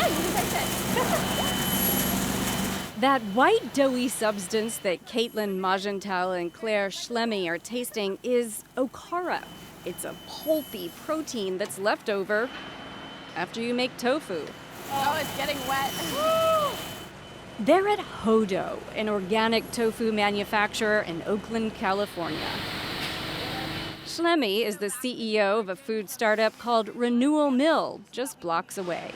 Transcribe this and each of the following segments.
fun. You can taste it. That white doughy substance that Kaitlin Mogentale and Claire Schlemme are tasting is okara. It's a pulpy protein that's left over after you make tofu. Oh, it's getting wet. They're at Hodo, an organic tofu manufacturer in Oakland, California. Schlemme is the CEO of a food startup called Renewal Mill, just blocks away.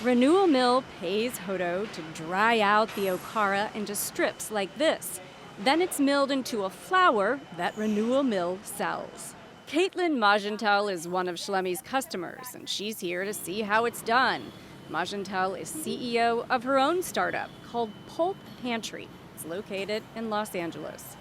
Renewal Mill pays Hodo to dry out the okara into strips like this. Then it's milled into a flour that Renewal Mill sells. Kaitlin Mogentale is one of Schlemme's customers, and she's here to see how it's done. Mogentale is CEO of her own startup called Pulp Pantry. It's located in Los Angeles.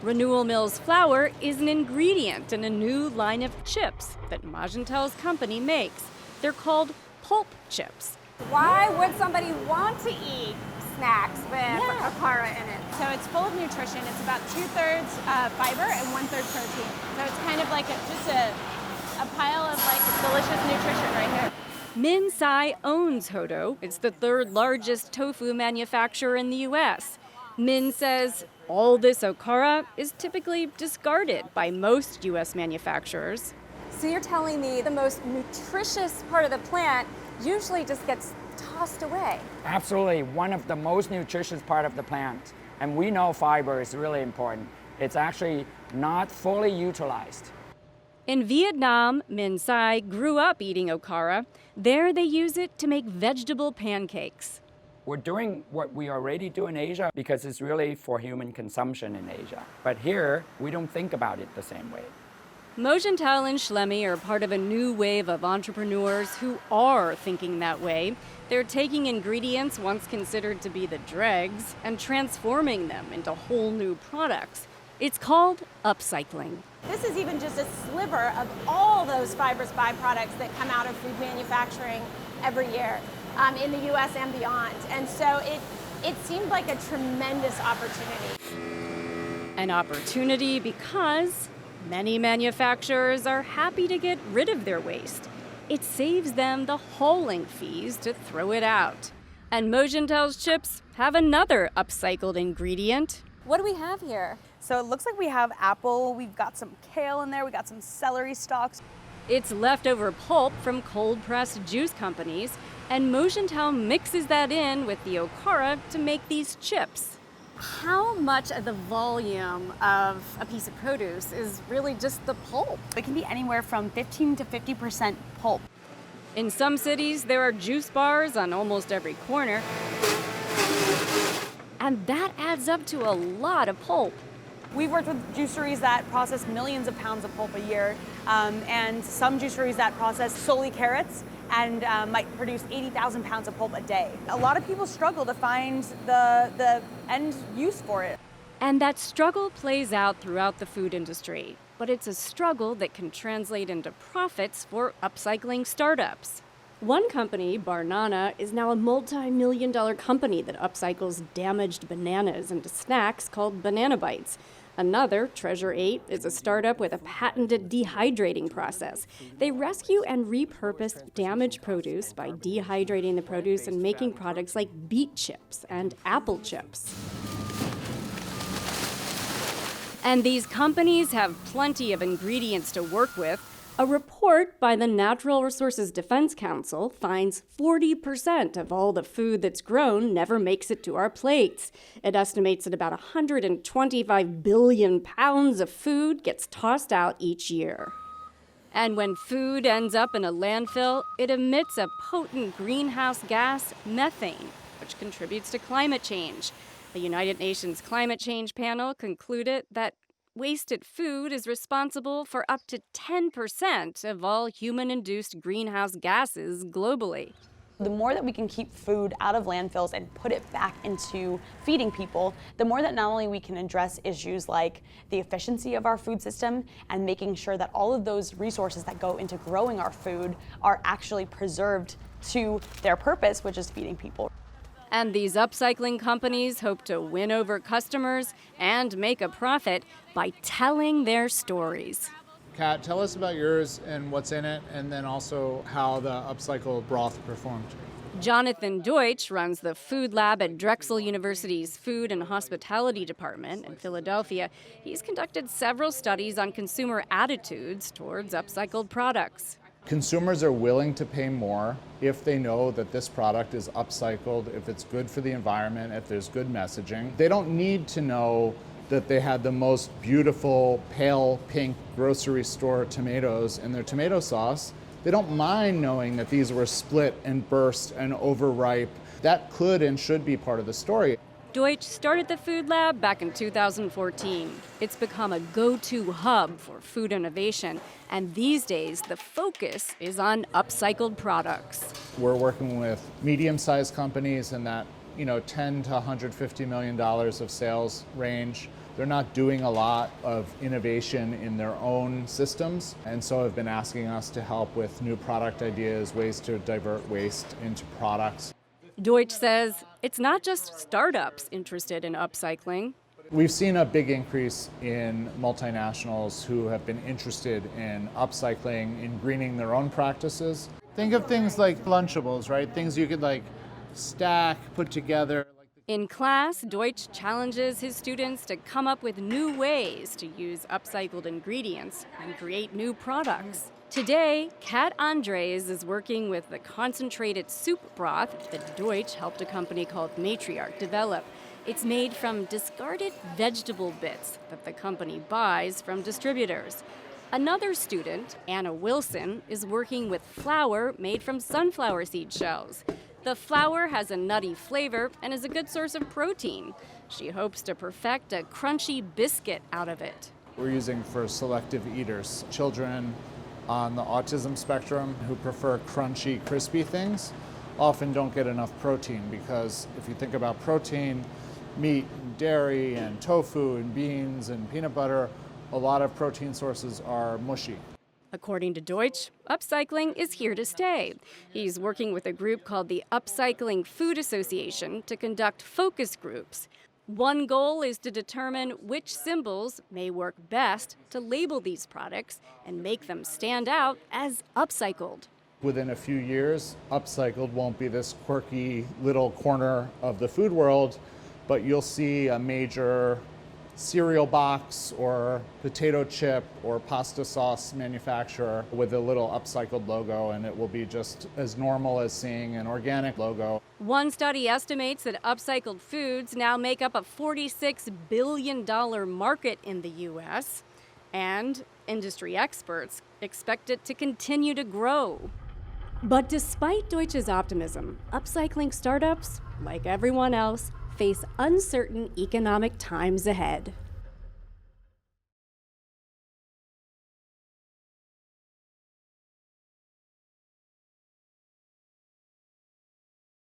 Renewal Mill's flour is an ingredient in a new line of chips that Mogentale's company makes. They're called pulp chips. Why would somebody want to eat snacks with okara in it? So it's full of nutrition. It's about 2/3 fiber and 1/3 protein. So it's kind of like just a pile of like delicious nutrition right here. Min Tsai owns Hodo. It's the third largest tofu manufacturer in the U.S. Min says all this okara is typically discarded by most U.S. manufacturers. So you're telling me the most nutritious part of the plant usually just gets tossed away? Absolutely, one of the most nutritious part of the plant. And we know fiber is really important. It's actually not fully utilized. In Vietnam, Min Tsai grew up eating okara. There they use it to make vegetable pancakes. We're doing what we already do in Asia because it's really for human consumption in Asia. But here, we don't think about it the same way. Mogentale and Schlemme are part of a new wave of entrepreneurs who are thinking that way. They're taking ingredients once considered to be the dregs and transforming them into whole new products. It's called upcycling. This is even just a sliver of all those fibrous byproducts that come out of food manufacturing every year in the U.S. and beyond. And so it seemed like a tremendous opportunity. An opportunity because many manufacturers are happy to get rid of their waste. It saves them the hauling fees to throw it out. And Mogentale's chips have another upcycled ingredient. What do we have here? So it looks like we have apple, we've got some kale in there, we got some celery stalks. It's leftover pulp from cold-pressed juice companies, and Mogentale mixes that in with the okara to make these chips. How much of the volume of a piece of produce is really just the pulp? It can be anywhere from 15 to 50% pulp. In some cities, there are juice bars on almost every corner, and that adds up to a lot of pulp. We've worked with juiceries that process millions of pounds of pulp a year, and some juiceries that process solely carrots and might produce 80,000 pounds of pulp a day. A lot of people struggle to find the end use for it. And that struggle plays out throughout the food industry, but it's a struggle that can translate into profits for upcycling startups. One company, Barnana, is now a multi-million-dollar company that upcycles damaged bananas into snacks called Banana Bites. Another, Treasure 8, is a startup with a patented dehydrating process. They rescue and repurpose damaged produce by dehydrating the produce and making products like beet chips and apple chips. And these companies have plenty of ingredients to work with. A report by the Natural Resources Defense Council finds 40% of all the food that's grown never makes it to our plates. It estimates that about 125 billion pounds of food gets tossed out each year. And when food ends up in a landfill, it emits a potent greenhouse gas, methane, which contributes to climate change. The United Nations Climate Change Panel concluded that wasted food is responsible for up to 10% of all human-induced greenhouse gases globally. The more that we can keep food out of landfills and put it back into feeding people, the more that not only we can address issues like the efficiency of our food system and making sure that all of those resources that go into growing our food are actually preserved to their purpose, which is feeding people. And these upcycling companies hope to win over customers and make a profit by telling their stories. Kat, tell us about yours and what's in it, and then also how the upcycle broth performed. Jonathan Deutsch runs the food lab at Drexel University's Food and Hospitality Department in Philadelphia. He's conducted several studies on consumer attitudes towards upcycled products. Consumers are willing to pay more if they know that this product is upcycled, if it's good for the environment, if there's good messaging. They don't need to know that they had the most beautiful pale pink grocery store tomatoes in their tomato sauce. They don't mind knowing that these were split and burst and overripe. That could and should be part of the story. Deutsch started the food lab back in 2014. It's become a go-to hub for food innovation, and these days the focus is on upcycled products. We're working with medium-sized companies in that, $10 to $150 million of sales range. They're not doing a lot of innovation in their own systems, and so have been asking us to help with new product ideas, ways to divert waste into products. Deutsch says it's not just startups interested in upcycling. We've seen a big increase in multinationals who have been interested in upcycling, in greening their own practices. Think of things like Lunchables, right? Things you could stack, put together. In class, Deutsch challenges his students to come up with new ways to use upcycled ingredients and create new products. Today, Kat Andres is working with the concentrated soup broth that Deutsch helped a company called Matriarch develop. It's made from discarded vegetable bits that the company buys from distributors. Another student, Anna Wilson, is working with flour made from sunflower seed shells. The flour has a nutty flavor and is a good source of protein. She hopes to perfect a crunchy biscuit out of it. We're using for selective eaters, children on the autism spectrum who prefer crunchy, crispy things often don't get enough protein, because if you think about protein, meat, and dairy, and tofu, and beans, and peanut butter, a lot of protein sources are mushy. According to Deutsch, upcycling is here to stay. He's working with a group called the Upcycling Food Association to conduct focus groups. One goal is to determine which symbols may work best to label these products and make them stand out as upcycled. Within a few years, upcycled won't be this quirky little corner of the food world, but you'll see a major cereal box or potato chip or pasta sauce manufacturer with a little upcycled logo, and it will be just as normal as seeing an organic logo. One study estimates that upcycled foods now make up a $46 billion market in the U.S., and industry experts expect it to continue to grow. But despite Deutsch's optimism, upcycling startups, like everyone else, face uncertain economic times ahead.